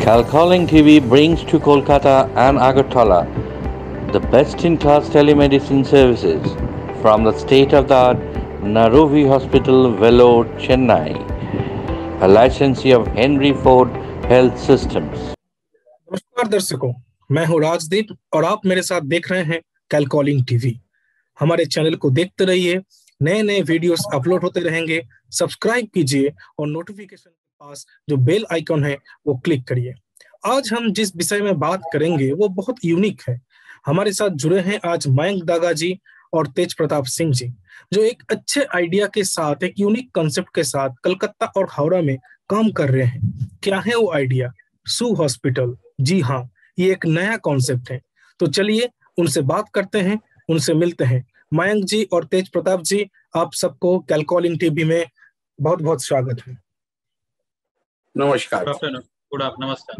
Calcalling TV brings to Kolkata and Agartala the best-in-class telemedicine services from the state-of-the-art Narovi Hospital, Vellore, Chennai, a licensee of Henry Ford Health Systems. नमस्कार दर्शकों, मैं हूं राजदीप और आप मेरे साथ देख रहे हैं कैलकॉलिंग टीवी। हमारे चैनल को देखते रहिए, नए नए वीडियोस अपलोड होते रहेंगे। सब्सक्राइब कीजिए और नोटिफिकेशन के पास जो बेल आइकॉन है वो क्लिक करिए। आज हम जिस विषय में बात करेंगे वो बहुत यूनिक है। हमारे साथ जुड़े हैं आज मयंक दागा जी और तेज प्रताप सिंह जी, जो एक अच्छे आइडिया के साथ, एक यूनिक कंसेप्ट के साथ कलकत्ता और हावड़ा में काम कर रहे हैं। क्या है वो आइडिया? सू हॉस्पिटल। जी हाँ, ये एक नया कॉन्सेप्ट है। तो चलिए उनसे बात करते हैं, उनसे मिलते हैं। मयंक जी और तेज प्रताप जी, आप सबको कैलकॉलिंग टीवी में बहुत बहुत स्वागत है। नमस्कार। गुड आफ्टरनून, नमस्कार।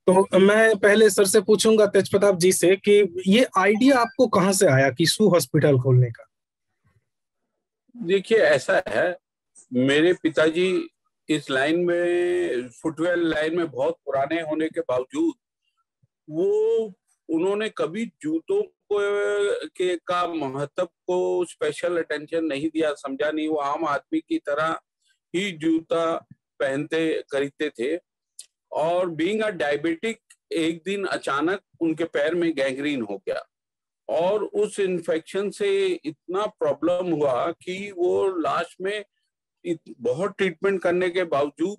तो मैं पहले सर से पूछूंगा, तेज प्रताप जी से, कि ये आइडिया आपको कहाँ से आया कि सू हॉस्पिटल खोलने का? देखिए, ऐसा है, मेरे पिताजी इस लाइन में, फुटवेयर लाइन में बहुत पुराने होने के बावजूद उन्होंने कभी जूतों का महत्व को स्पेशल अटेंशन नहीं दिया, समझा नहीं। वो आम आदमी की तरह ही जूता पहनते खरीदते थे। और बीइंग अ डायबिटिक, एक दिन अचानक उनके पैर में गैंग्रीन हो गया और उस इन्फेक्शन से इतना प्रॉब्लम हुआ कि वो लास्ट में बहुत ट्रीटमेंट करने के बावजूद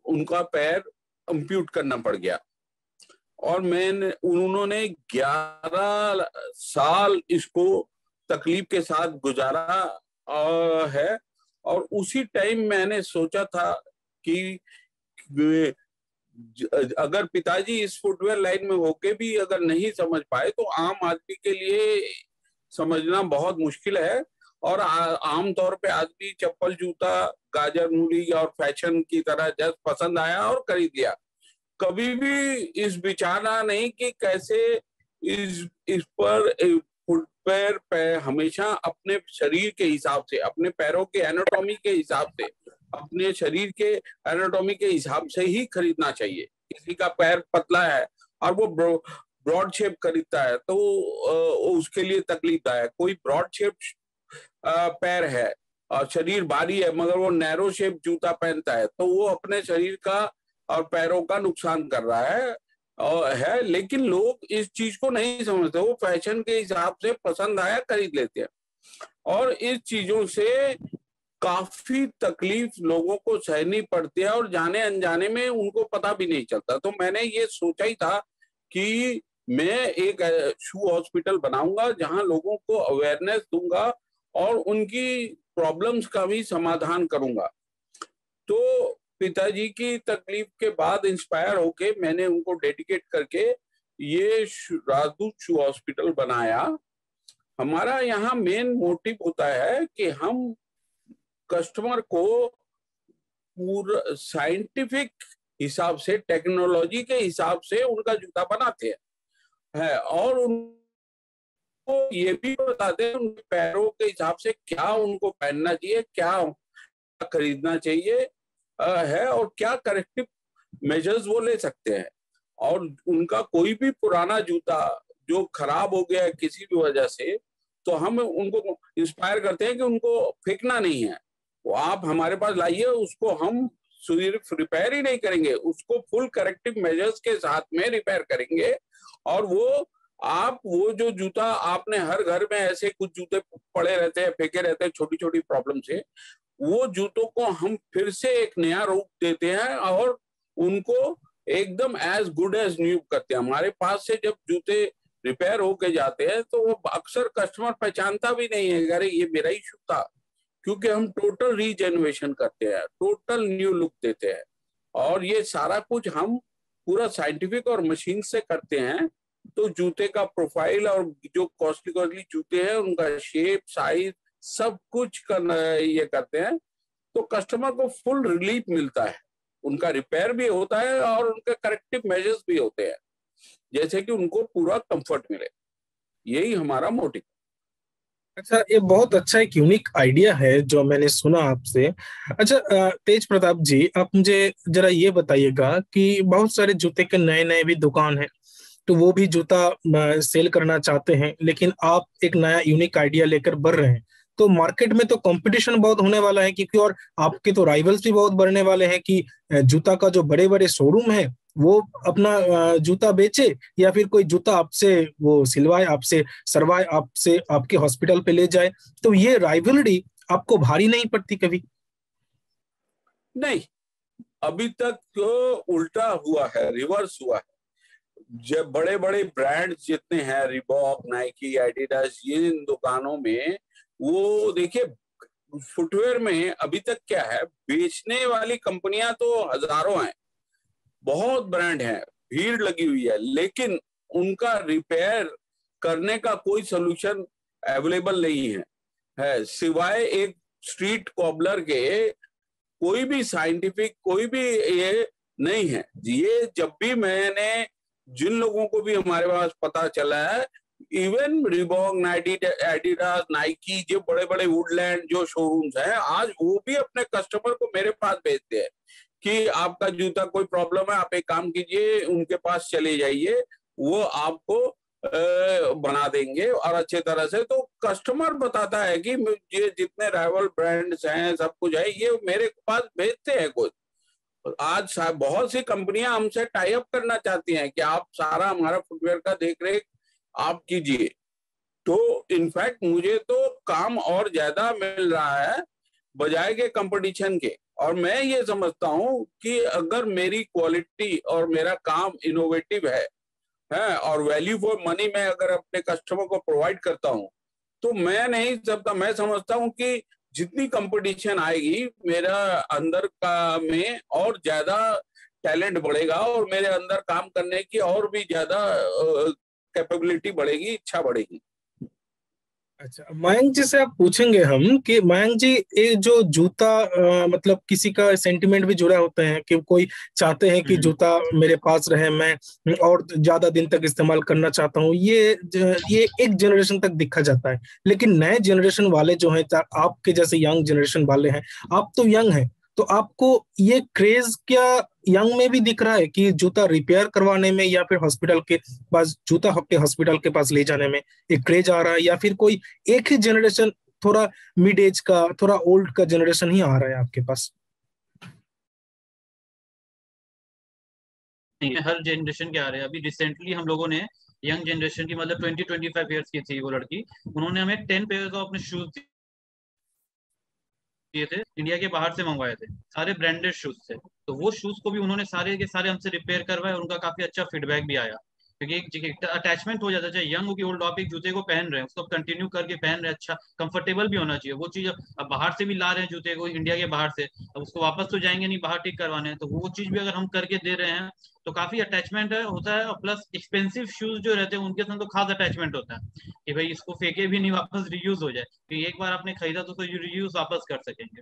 उनका पैर अम्प्यूट करना पड़ गया। और उन्होंने 11 साल इसको तकलीफ के साथ गुजारा है। और उसी टाइम मैंने सोचा था कि अगर पिताजी इस फुटवेयर लाइन में होके भी अगर नहीं समझ पाए तो आम आदमी के लिए समझना बहुत मुश्किल है। और आम तौर पे आदमी चप्पल, जूता, गाजर मूली और फैशन की तरह जस्ट पसंद आया और खरीद लिया। कभी भी इस विचारना नहीं कि कैसे इस पर फुटवेयर पे हमेशा अपने शरीर के हिसाब से, अपने पैरों के एनाटॉमी के हिसाब से, अपने शरीर के एनाटॉमी के हिसाब से ही खरीदना चाहिए। किसी का पैर पतला है और वो ब्रॉड शेप खरीदता है तो उसके लिए तकलीफदायक। कोई ब्रॉड शेप पैर है और शरीर भारी है मगर वो नैरो शेप जूता पहनता है तो वो अपने शरीर का और पैरों का नुकसान कर रहा है। लेकिन लोग इस चीज को नहीं समझते, वो फैशन के हिसाब से पसंद आया खरीद लेते हैं। और इस चीजों से काफी तकलीफ लोगों को सहनी पड़ती है और जाने अनजाने में उनको पता भी नहीं चलता। तो मैंने ये सोचा ही था कि मैं एक शू हॉस्पिटल बनाऊंगा जहां लोगों को अवेयरनेस दूंगा और उनकी प्रॉब्लम्स का भी समाधान करूंगा। तो पिताजी की तकलीफ के बाद इंस्पायर होके मैंने उनको डेडिकेट करके ये राजदूत शू हॉस्पिटल बनाया। हमारा यहाँ मेन मोटिव होता है कि हम कस्टमर को पूरा साइंटिफिक हिसाब से, टेक्नोलॉजी के हिसाब से उनका जूता बनाते हैं और उनको ये भी बताते हैं उनके पैरों के हिसाब से क्या उनको पहनना चाहिए, क्या खरीदना चाहिए है और क्या करेक्टिव मेजर्स वो ले सकते हैं। और उनका कोई भी पुराना जूता जो खराब हो गया है किसी भी वजह से, तो हम उनको इंस्पायर करते हैं कि उनको फेंकना नहीं है, वो आप हमारे पास लाइए, उसको हम सिर्फ रिपेयर ही नहीं करेंगे, उसको फुल करेक्टिव मेजर्स के साथ में रिपेयर करेंगे। और वो जो जूता आपने हर घर में ऐसे कुछ जूते पड़े रहते हैं, फेंके रहते हैं छोटी छोटी प्रॉब्लम से, वो जूतों को हम फिर से एक नया रूप देते हैं और उनको एकदम एज गुड एज न्यू करते हैं। हमारे पास से जब जूते रिपेयर होके जाते हैं तो वो अक्सर कस्टमर पहचानता भी नहीं है, अरे ये मेरा ही शू था, क्योंकि हम टोटल रीजेनरेशन करते हैं, टोटल न्यू लुक देते हैं। और ये सारा कुछ हम पूरा साइंटिफिक और मशीन से करते हैं। तो जूते का प्रोफाइल और जो कॉस्टली जूते हैं उनका शेप, साइज, सब कुछ ये करते हैं। तो कस्टमर को फुल रिलीफ मिलता है, उनका रिपेयर भी होता है और उनके करेक्टिव मेजर्स भी होते हैं, जैसे कि उनको पूरा कंफर्ट मिले। यही हमारा मोटिव। अच्छा, ये बहुत अच्छा एक यूनिक आइडिया है जो मैंने सुना आपसे। अच्छा, तेज प्रताप जी, आप मुझे जरा ये बताइएगा कि बहुत सारे जूते के नए नए भी दुकान है, तो वो भी जूता सेल करना चाहते हैं, लेकिन आप एक नया यूनिक आइडिया लेकर बढ़ रहे हैं, तो मार्केट में तो कंपटीशन बहुत होने वाला है, क्योंकि और आपके तो राइवल्स भी बहुत बढ़ने वाले हैं कि जूता का जो बड़े बड़े शोरूम है वो अपना जूता बेचे, या फिर कोई जूता आपसे वो सिलवाए, आपसे सरवाए, आपसे आपके हॉस्पिटल पे ले जाए। तो ये राइवलरी आपको भारी नहीं पड़ती कभी? नहीं, अभी तक तो उल्टा हुआ है, रिवर्स हुआ है। जब बड़े बड़े ब्रांड जितने हैं, रिबॉक, नाइकी, एडिडास, ये इन दुकानों में, वो देखिए फुटवेयर में अभी तक क्या है, बेचने वाली कंपनियां तो हजारों हैं, बहुत ब्रांड हैं, भीड़ लगी हुई है, लेकिन उनका रिपेयर करने का कोई सोल्यूशन अवेलेबल नहीं है सिवाय एक स्ट्रीट कॉबलर के। कोई भी साइंटिफिक कोई भी ये नहीं है। ये जब भी मैंने जिन लोगों को भी हमारे पास पता चला है, इवन रिबॉक, एडिडास, नाइकी, जो बड़े बड़े वुडलैंड जो शोरूम्स हैं, आज वो भी अपने कस्टमर को मेरे पास भेजते हैं कि आपका जूता कोई प्रॉब्लम है, आप एक काम कीजिए, उनके पास चले जाइए, वो आपको बना देंगे और अच्छे तरह से। तो कस्टमर बताता है कि ये जितने राइवल ब्रांड्स हैं, सब कुछ है, ये मेरे पास भेजते हैं कुछ। आज बहुत सी कंपनियां हमसे टाई अप करना चाहती हैं कि आप सारा हमारा फुटवेयर का देख रेख आप कीजिए। तो इनफैक्ट मुझे तो काम और ज्यादा मिल रहा है बजाय के कंपटीशन के। और मैं ये समझता हूँ कि अगर मेरी क्वालिटी और मेरा काम इनोवेटिव है और वैल्यू फॉर मनी में अगर अपने कस्टमर को प्रोवाइड करता हूँ, तो मैं नहीं समझता, मैं समझता हूँ कि जितनी कंपटीशन आएगी, मेरा अंदर का में और ज्यादा टैलेंट बढ़ेगा और मेरे अंदर काम करने की और भी ज्यादा कैपेबिलिटी बढ़ेगी, इच्छा बढ़ेगी। अच्छा, मयंक जी से आप पूछेंगे हम कि मयंक जी, ये जो जूता मतलब किसी का सेंटिमेंट भी जुड़ा होता है कि कोई चाहते हैं कि जूता मेरे पास रहे, मैं और ज्यादा दिन तक इस्तेमाल करना चाहता हूँ, ये एक जनरेशन तक दिखा जाता है। लेकिन नए जनरेशन वाले जो हैं, आपके जैसे यंग जनरेशन वाले हैं, आप तो यंग हैं, तो आपको ये क्रेज क्या यंग में भी दिख रहा है कि जूता रिपेयर करवाने में, या फिर हॉस्पिटल के पास जूता के हॉस्पिटल के पास ले जाने में एक क्रेज आ रहा है, या फिर कोई एक ही जनरेशन, थोड़ा मिड एज का, थोड़ा ओल्ड का जनरेशन ही आ रहा है आपके पास? नहीं है, हर जनरेशन के आ रहे हैं। अभी रिसेंटली हम लोगों ने यंग जनरेशन की, मतलब 20-25 ईयर्स की थी वो लड़की, उन्होंने हमें 10 पेयर्स ऑफ अपने शूज दिए थे, इंडिया के बाहर से मंगवाए थे, सारे ब्रांडेड शूज थे। तो वो शूज को भी उन्होंने सारे के सारे हमसे रिपेयर करवाए और उनका काफी अच्छा फीडबैक भी आया, क्योंकि एक अटैचमेंट हो जाता है, चाहे यंग हो कि ओल्ड, आप एक जूते को पहन रहे हैं, उसको कंटिन्यू करके पहन रहे हैं, अच्छा कंफर्टेबल भी होना चाहिए वो चीज। अब बाहर से भी ला रहे हैं जूते को, इंडिया के बाहर से, अब उसको वापस तो जाएंगे नहीं बाहर ठीक करवाने, तो वो चीज भी अगर हम करके दे रहे हैं तो काफी अटैचमेंट है होता है। और प्लस एक्सपेंसिव शूज जो रहते हैं उनके साथ तो खास अटैचमेंट होता है कि भाई इसको फेंके भी नहीं, वापस रीयूज हो जाए, कि एक बार आपने खरीदा तो उसको रीयूज वापस कर सकेंगे,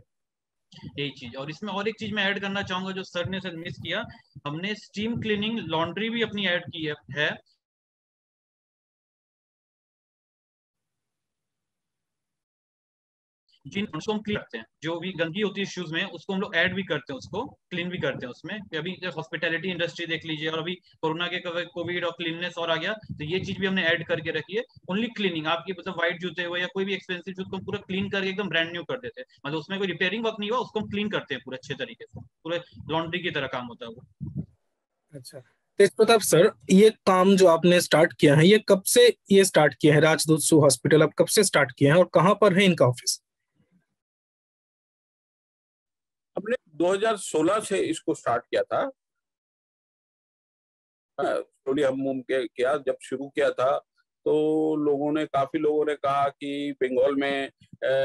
यही चीज। और इसमें और एक चीज मैं ऐड करना चाहूंगा जो सर ने सर मिस किया, हमने स्टीम क्लीनिंग लॉन्ड्री भी अपनी ऐड की है। जिन उसको हम क्लीन करते हैं, जो भी गंदगी होती है शूज में उसको हम लोग ऐड भी करते हैं, उसको क्लीन भी करते हैं उसमें। अभी हॉस्पिटैलिटी इंडस्ट्री देख लीजिए, और अभी कोरोना के कोविड और क्लीननेस और आ गया, तो ये चीज भी हमने ऐड करके रखी है। ओनली क्लीनिंग, आपकी मतलब व्हाइट जूते हुए या कोई भी एक्सपेंसिव जूते को हम पूरा क्लीन करके एकदम ब्रांड न्यू कर देते हैं, मतलब उसमें कोई रिपेयरिंग वर्क नहीं हुआ, उसको हम क्लीन करते हैं पूरे अच्छे तरीके से, पूरे लॉन्ड्री की तरह काम होता है वो। अच्छा, तेज प्रताप सर, ये काम जो आपने स्टार्ट किया है, ये कब से ये स्टार्ट किया है? राजदूत सू हॉस्पिटल आप कब से स्टार्ट किया है और कहाँ पर है इनका ऑफिस? हमने 2016 से इसको स्टार्ट किया था। थोड़ी हम के किया, जब शुरू किया था तो काफी लोगों ने कहा कि बंगाल में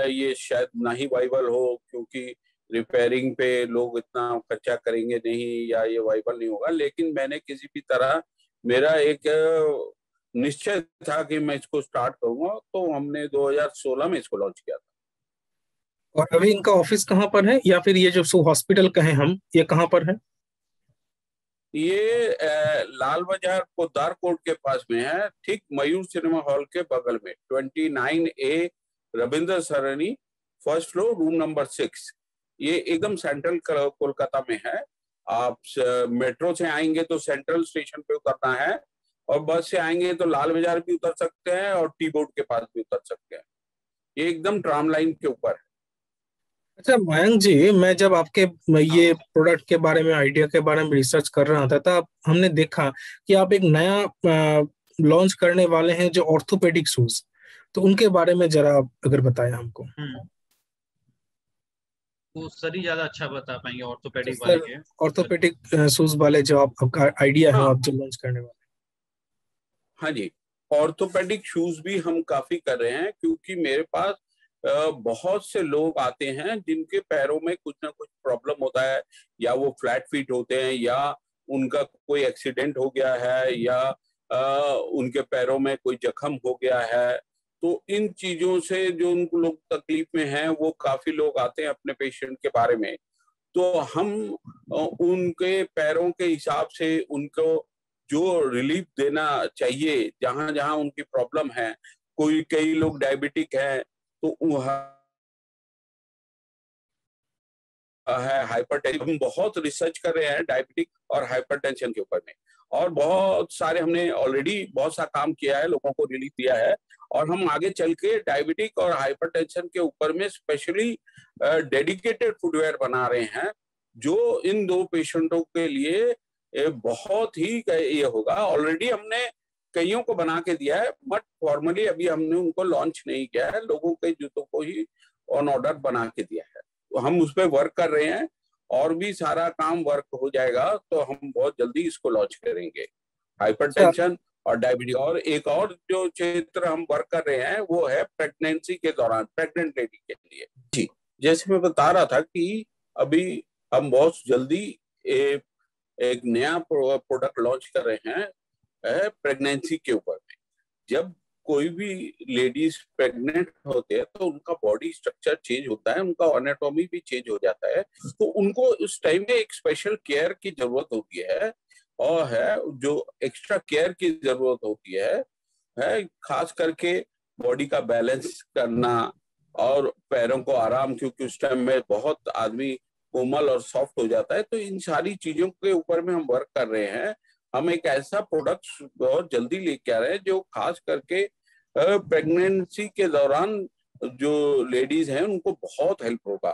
ये शायद ना ही वाइबल हो, क्योंकि रिपेयरिंग पे लोग इतना खर्चा करेंगे नहीं, या ये वाइबल नहीं होगा। लेकिन मैंने किसी भी तरह, मेरा एक निश्चय था कि मैं इसको स्टार्ट करूंगा, तो हमने 2016 में इसको लॉन्च किया था। और अभी इनका ऑफिस कहाँ पर है, या फिर ये जो सू हॉस्पिटल कहें हम, ये कहाँ पर है? ये लाल बाजार पोद्दार कोर्ट के पास में है, ठीक मयूर सिनेमा हॉल के बगल में, 29A रविंद्र सरणी, फर्स्ट फ्लोर, रूम नंबर 6। ये एकदम सेंट्रल कोलकाता में है। आप मेट्रो से आएंगे तो सेंट्रल स्टेशन पे उतरना है, और बस से आएंगे तो लाल बाजार भी उतर सकते हैं और टी बोर्ड के पास भी उतर सकते हैं। ये एकदम ट्राम लाइन के ऊपर है। अच्छा मयंक जी, मैं जब आपके ये प्रोडक्ट के बारे में, आइडिया के बारे में रिसर्च कर रहा था, तब हमने देखा कि आप एक नया लॉन्च करने वाले हैं जो ऑर्थोपेडिक शूज। तो उनके बारे में जरा अगर बताएं हमको। वो सर ही ज्यादा अच्छा बता पाएंगे तो ऑर्थोपेडिक वाले सर, के। ऑर्थोपेडिक शूज वाले जो आपका आइडिया है, हाँ आप जो लॉन्च करने वाले हाँ जी, ऑर्थोपेडिक शूज भी हम काफी कर रहे हैं, क्योंकि मेरे पास बहुत से लोग आते हैं जिनके पैरों में कुछ ना कुछ प्रॉब्लम होता है, या वो फ्लैट फीट होते हैं, या उनका कोई एक्सीडेंट हो गया है, या उनके पैरों में कोई जख्म हो गया है। तो इन चीजों से जो उनको लोग तकलीफ में हैं, वो काफी लोग आते हैं अपने पेशेंट के बारे में। तो हम उनके पैरों के हिसाब से उनको जो रिलीफ देना चाहिए, जहां जहां उनकी प्रॉब्लम है, कई लोग डायबिटिक हैं तो है हाइपरटेंशन। हम बहुत रिसर्च कर रहे हैं डायबिटिक और हाइपरटेंशन के ऊपर में, और बहुत सारे हमने ऑलरेडी बहुत सा काम किया है, लोगों को रिलीफ दिया है। और हम आगे चल के डायबिटिक और हाइपरटेंशन के ऊपर में स्पेशली डेडिकेटेड फुटवेयर बना रहे हैं, जो इन दो पेशेंटों के लिए बहुत ही ये होगा। ऑलरेडी हमने कईयों को बना के दिया है, बट फॉर्मली अभी हमने उनको लॉन्च नहीं किया है, लोगों के जूतों को ही ऑन ऑर्डर बना के दिया है। तो हम उस पर वर्क कर रहे हैं, और भी सारा काम वर्क हो जाएगा तो हम बहुत जल्दी इसको लॉन्च करेंगे, हाइपरटेंशन और डायबिटीज। और एक और जो क्षेत्र हम वर्क कर रहे हैं वो है प्रेगनेंसी के दौरान, प्रेग्नेंट लेडी के लिए। जी, जैसे मैं बता रहा था कि अभी हम बहुत जल्दी एक नया प्रोडक्ट लॉन्च कर रहे हैं प्रेगनेंसी के ऊपर में। जब कोई भी लेडीज प्रेग्नेंट होते हैं तो उनका बॉडी स्ट्रक्चर चेंज होता है, उनका एनाटॉमी भी चेंज हो जाता है, तो उनको उस टाइम में एक स्पेशल केयर की जरूरत होती है, और है जो एक्स्ट्रा केयर की जरूरत होती है खास करके बॉडी का बैलेंस करना और पैरों को आराम, क्योंकि उस टाइम में बहुत आदमी कोमल और सॉफ्ट हो जाता है। तो इन सारी चीजों के ऊपर में हम वर्क कर रहे हैं। हम एक ऐसा प्रोडक्ट बहुत जल्दी लेके आ रहे हैं जो खास करके प्रेगनेंसी के दौरान जो लेडीज हैं उनको बहुत हेल्प होगा।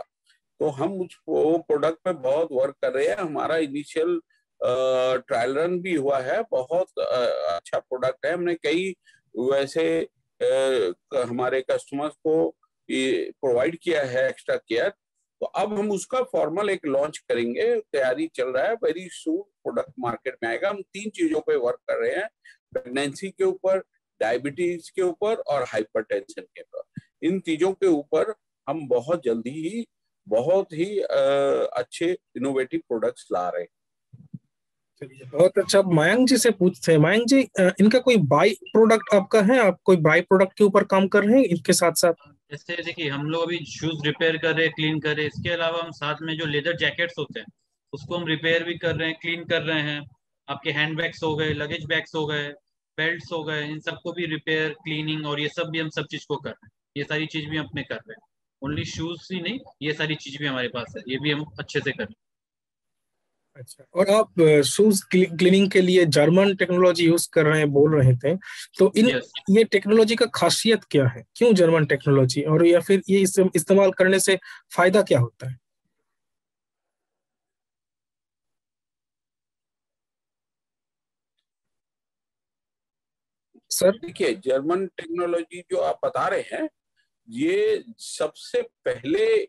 तो हम उस प्रोडक्ट पे बहुत वर्क कर रहे हैं। हमारा इनिशियल ट्रायल रन भी हुआ है, बहुत अच्छा प्रोडक्ट है। हमने कई वैसे हमारे कस्टमर्स को प्रोवाइड किया है एक्स्ट्रा केयर। तो अब हम उसका फॉर्मल एक लॉन्च करेंगे, तैयारी चल रहा है, वेरी सून प्रोडक्ट मार्केट में आएगा। हम 3 चीजों पे वर्क कर रहे हैं, प्रेगनेंसी के ऊपर, डायबिटीज के ऊपर और हाइपरटेंशन के ऊपर। इन चीजों के ऊपर हम बहुत जल्दी ही बहुत ही अच्छे इनोवेटिव प्रोडक्ट्स ला रहे हैं। चलिए, बहुत अच्छा। मयंक जी से पूछते हैं, मयंक जी, इनका कोई बाई प्रोडक्ट आपका है? आप कोई बाई प्रोडक्ट के ऊपर काम कर रहे हैं इनके साथ साथ? जैसे देखिए, हम लोग अभी शूज रिपेयर कर रहे हैं, क्लीन कर रहे हैं। इसके अलावा हम साथ में जो लेदर जैकेट्स होते हैं उसको हम रिपेयर भी कर रहे हैं, क्लीन कर रहे हैं। आपके हैंड बैग्स हो गए, लगेज बैग्स हो गए, बेल्ट्स हो गए, इन सबको भी रिपेयर, क्लीनिंग और ये सब भी हम सब चीज को कर रहे हैं। ये सारी चीज भी हम अपने कर रहे हैं। ओनली शूज ही नहीं, ये सारी चीज भी हमारे पास है, ये भी हम अच्छे से कर रहे हैं। अच्छा, और आप शूज क्लीनिंग के लिए जर्मन टेक्नोलॉजी यूज कर रहे हैं बोल रहे थे, तो यस, ये टेक्नोलॉजी का खासियत क्या है? क्यों जर्मन टेक्नोलॉजी, और या फिर ये इस्तेमाल करने से फायदा क्या होता है? सर, देखिए, जर्मन टेक्नोलॉजी जो आप बता रहे हैं, ये सबसे पहले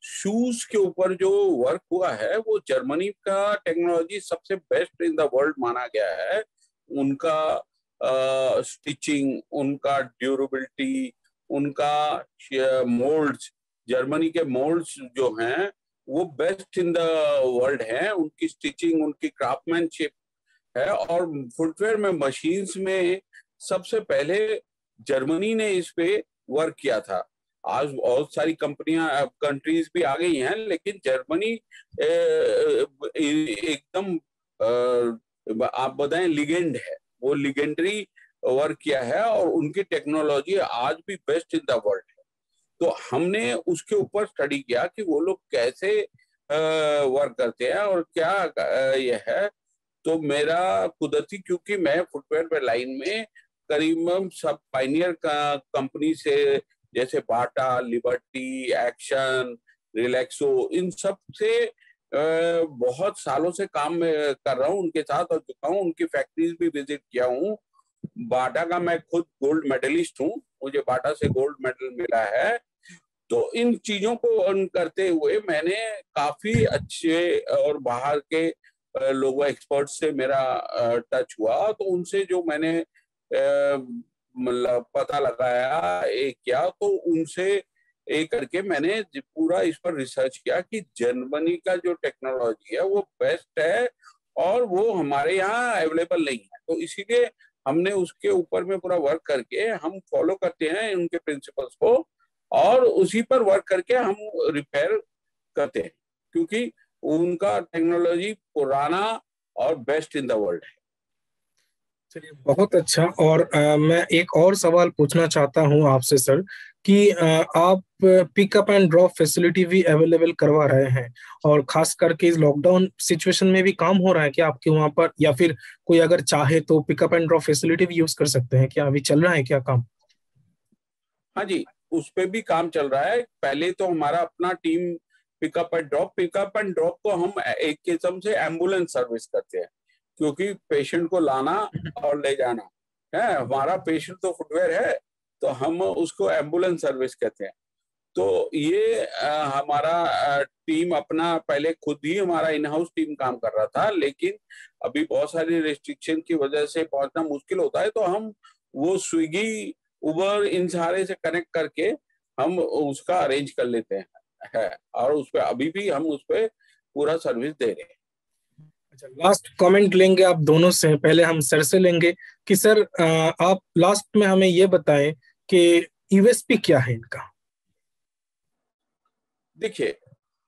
शूज के ऊपर जो वर्क हुआ है वो जर्मनी का टेक्नोलॉजी सबसे बेस्ट इन द वर्ल्ड माना गया है। उनका स्टिचिंग, उनका ड्यूरेबिलिटी, उनका मोल्ड्स, जर्मनी के मोल्ड्स जो हैं वो बेस्ट इन द वर्ल्ड हैं। उनकी स्टिचिंग, उनकी क्राफ्टमैनशिप है। और फुटवेयर में, मशीन्स में सबसे पहले जर्मनी ने इस पे वर्क किया था। आज बहुत सारी कंट्रीज भी आ गई हैं, लेकिन जर्मनी एकदम आप बताएं लिगेंड है, वो लिगेंडरी वर्क किया है, और उनकी टेक्नोलॉजी आज भी बेस्ट इन द वर्ल्ड है। तो हमने उसके ऊपर स्टडी किया कि वो लोग कैसे वर्क करते हैं और क्या ये है। तो मेरा कुदरती, क्योंकि मैं फुटवेयर लाइन में करीबन सब पाइनियर कंपनी से, जैसे बाटा, लिबर्टी, एक्शन, रिलैक्सो, इन सब से बहुत सालों से काम में कर रहा हूँ उनके साथ, और चुका हूँ, उनकी फैक्ट्रीज भी विजिट किया हूँ। बाटा का मैं खुद गोल्ड मेडलिस्ट हूँ, मुझे बाटा से गोल्ड मेडल मिला है। तो इन चीजों को अर्न करते हुए मैंने काफी अच्छे और बाहर के लोगों, एक्सपर्ट से मेरा टच हुआ। तो उनसे जो मैंने मतलब पता लगाया, एक किया, तो उनसे एक करके मैंने पूरा इस पर रिसर्च किया कि जर्मनी का जो टेक्नोलॉजी है वो बेस्ट है और वो हमारे यहाँ अवेलेबल नहीं है। तो इसीलिए हमने उसके ऊपर में पूरा वर्क करके हम फॉलो करते हैं उनके प्रिंसिपल्स को, और उसी पर वर्क करके हम रिपेयर करते हैं, क्योंकि उनका टेक्नोलॉजी पुराना और बेस्ट इन द वर्ल्ड है। चलिए, बहुत अच्छा। और मैं एक और सवाल पूछना चाहता हूं आपसे सर कि आप पिकअप एंड ड्रॉप फैसिलिटी भी अवेलेबल करवा रहे हैं, और खास करके इस लॉकडाउन सिचुएशन में भी काम हो रहा है क्या आपके वहां पर, या फिर कोई अगर चाहे तो पिकअप एंड ड्रॉप फैसिलिटी भी यूज कर सकते हैं क्या? अभी चल रहा है क्या काम? हाँ जी, उस पे भी काम चल रहा है। पहले तो हमारा अपना टीम पिकअप एंड ड्रॉप को हम एक किस्म से एम्बुलेंस सर्विस करते हैं, क्योंकि पेशेंट को लाना और ले जाना है। हमारा पेशेंट तो फुटवेयर है, तो हम उसको एम्बुलेंस सर्विस कहते हैं। तो ये हमारा टीम अपना पहले खुद ही हमारा इन हाउस टीम काम कर रहा था, लेकिन अभी बहुत सारी रेस्ट्रिक्शन की वजह से पहुंचना मुश्किल होता है, तो हम वो स्विगी, उबर, इन सारे से कनेक्ट करके हम उसका अरेंज कर लेते हैं और उस पर अभी भी हम उस पर पूरा सर्विस दे रहे हैं। अच्छा, लास्ट कमेंट लेंगे आप दोनों से। पहले हम सर से लेंगे कि सर आप लास्ट में हमें ये बताएं कि यूएसपी क्या है इनका। देखिए,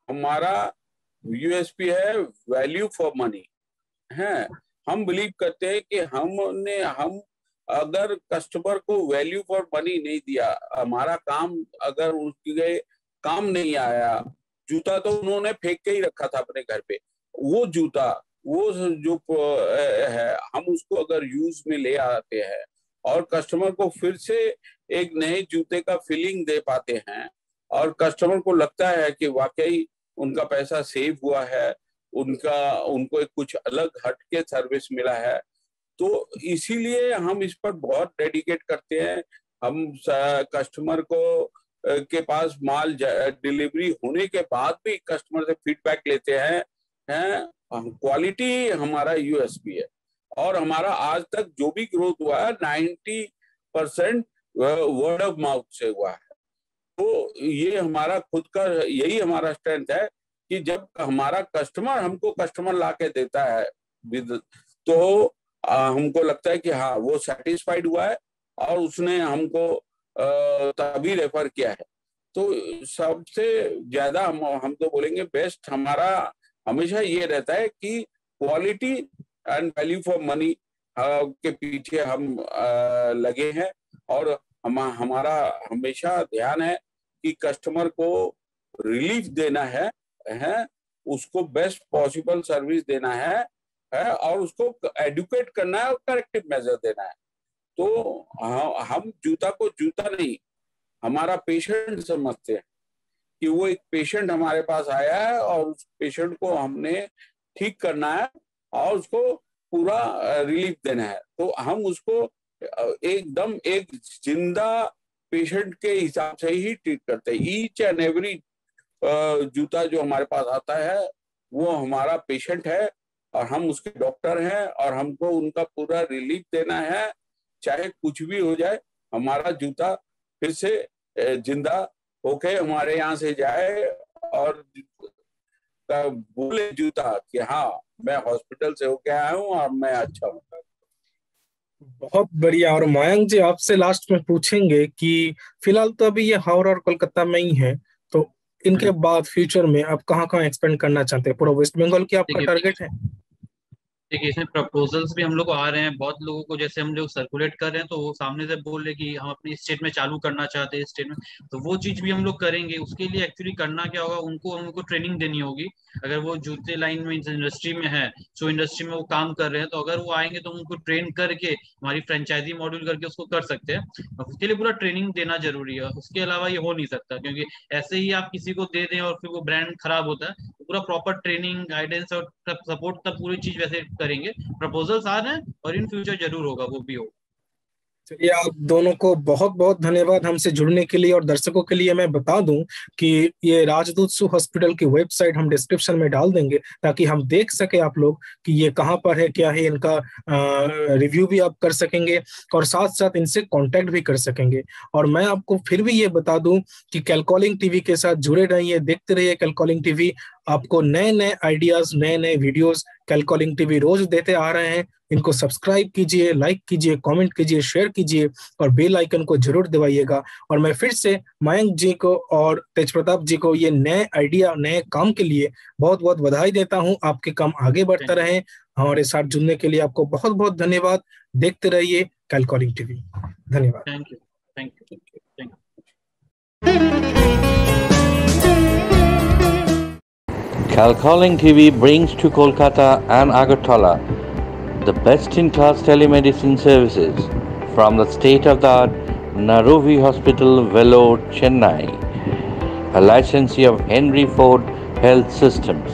हमारा यूएसपी है वैल्यू फॉर मनी है। हम बिलीव करते हैं कि हम अगर कस्टमर को वैल्यू फॉर मनी नहीं दिया, हमारा काम अगर उसके काम नहीं आया, जूता तो उन्होंने फेंक के ही रखा था अपने घर पे, वो जूता, वो जो है, हम उसको अगर यूज में ले आते हैं और कस्टमर को फिर से एक नए जूते का फीलिंग दे पाते हैं, और कस्टमर को लगता है कि वाकई उनका पैसा सेव हुआ है, उनको एक कुछ अलग हटके सर्विस मिला है, तो इसीलिए हम इस पर बहुत डेडिकेट करते हैं। हम कस्टमर को के पास माल डिलीवरी होने के बाद भी कस्टमर से फीडबैक लेते हैं। क्वालिटी हमारा यूएसपी है, और हमारा आज तक जो भी ग्रोथ हुआ है 90% वर्ड ऑफ माउथ से हुआ है। तो ये हमारा खुद का, यही हमारा स्ट्रेंथ है कि जब हमारा कस्टमर हमको कस्टमर ला के देता है तो हमको लगता है कि हाँ, वो सेटिस्फाइड हुआ है और उसने हमको तभी रेफर किया है। तो सबसे ज्यादा हम तो बोलेंगे बेस्ट हमारा हमेशा ये रहता है कि quality and value for money के पीछे हम लगे हैं, और हमारा हमेशा ध्यान है कि कस्टमर को रिलीफ देना है, उसको बेस्ट पॉसिबल सर्विस देना है, और उसको एडुकेट करना है और करेक्टिव मेजर देना है। तो हम जूता को जूता नहीं, हमारा पेशेंट समझते हैं कि वो एक पेशेंट हमारे पास आया है और उस पेशेंट को हमने ठीक करना है और उसको पूरा रिलीफ देना है। तो हम उसको एकदम एक जिंदा पेशेंट के हिसाब से ही ट्रीट करते हैं। ईच एंड एवरी जूता जो हमारे पास आता है वो हमारा पेशेंट है और हम उसके डॉक्टर हैं, और हमको उनका पूरा रिलीफ देना है, चाहे कुछ भी हो जाए। हमारा जूता फिर से जिंदा होके हमारे यहाँ से जाए और बोले जूता कि हाँ, मैं हॉस्पिटल से होके आया हूँ और मैं अच्छा हूँ। बहुत बढ़िया। और मयंक जी, आपसे लास्ट में पूछेंगे कि फिलहाल तो अभी ये हावड़ा और कोलकाता में ही है, तो इनके बाद फ्यूचर में आप कहाँ कहाँ एक्सपेंड करना चाहते हैं? पूरा वेस्ट बंगाल की आपका देखिए, टारगेट है? देखिए इसमें प्रपोजल्स भी हम लोग को आ रहे हैं, बहुत लोगों को जैसे हम लोग सर्कुलेट कर रहे हैं तो वो सामने से बोल रहे कि हम अपनी स्टेट में चालू करना चाहते हैं स्टेट में, तो वो चीज भी हम लोग करेंगे। उसके लिए एक्चुअली करना क्या होगा, उनको ट्रेनिंग देनी होगी। अगर वो जूते लाइन में इंडस्ट्री में है, शो इंडस्ट्री में वो काम कर रहे हैं, तो अगर वो आएंगे तो उनको ट्रेन करके हमारी फ्रेंचाइजी मॉड्यूल करके उसको कर सकते हैं। उसके लिए पूरा ट्रेनिंग देना जरूरी है, उसके अलावा ये हो नहीं सकता, क्योंकि ऐसे ही आप किसी को दे दें और फिर वो ब्रांड खराब होता है। तो पूरा प्रॉपर ट्रेनिंग गाइडेंस और सपोर्ट तब पूरी चीज वैसे करेंगे। प्रपोजल्स आ रहे हैं और इन फ्यूचर जरूर होगा, वो भी होगा। चलिए, आप दोनों को बहुत बहुत धन्यवाद हमसे जुड़ने के लिए। और दर्शकों के लिए मैं बता दूं कि ये राजदूत सु हॉस्पिटल की वेबसाइट हम डिस्क्रिप्शन में डाल देंगे, ताकि हम देख सके आप लोग कि ये कहाँ पर है, क्या है, इनका रिव्यू भी आप कर सकेंगे और साथ साथ इनसे कांटेक्ट भी कर सकेंगे। और मैं आपको फिर भी ये बता दूं कि कैलकॉलिंग टीवी के साथ जुड़े रहिए, देखते रहिए कैलकॉलिंग टीवी। आपको नए नए आइडियाज, नए नए वीडियोस कैलकॉलिंग टीवी रोज देते आ रहे हैं। इनको सब्सक्राइब कीजिए, लाइक कीजिए, कमेंट कीजिए, शेयर कीजिए और बेल आइकन को जरूर दबाइएगा। और मैं फिर से मयंक जी को और तेज प्रताप जी को ये नए आइडिया, नए काम के लिए बहुत बहुत बधाई देता हूं। आपके काम आगे बढ़ता रहे। हमारे साथ जुड़ने के लिए आपको बहुत बहुत धन्यवाद। देखते रहिए कैलकॉलिंग टीवी। धन्यवाद। Thank you. Thank you. Thank you. Calcalling TV brings to Kolkata and Agartala the best-in-class telemedicine services from the state-of-the-art Narovi Hospital, Vellore, Chennai, a licensee of Henry Ford Health Systems.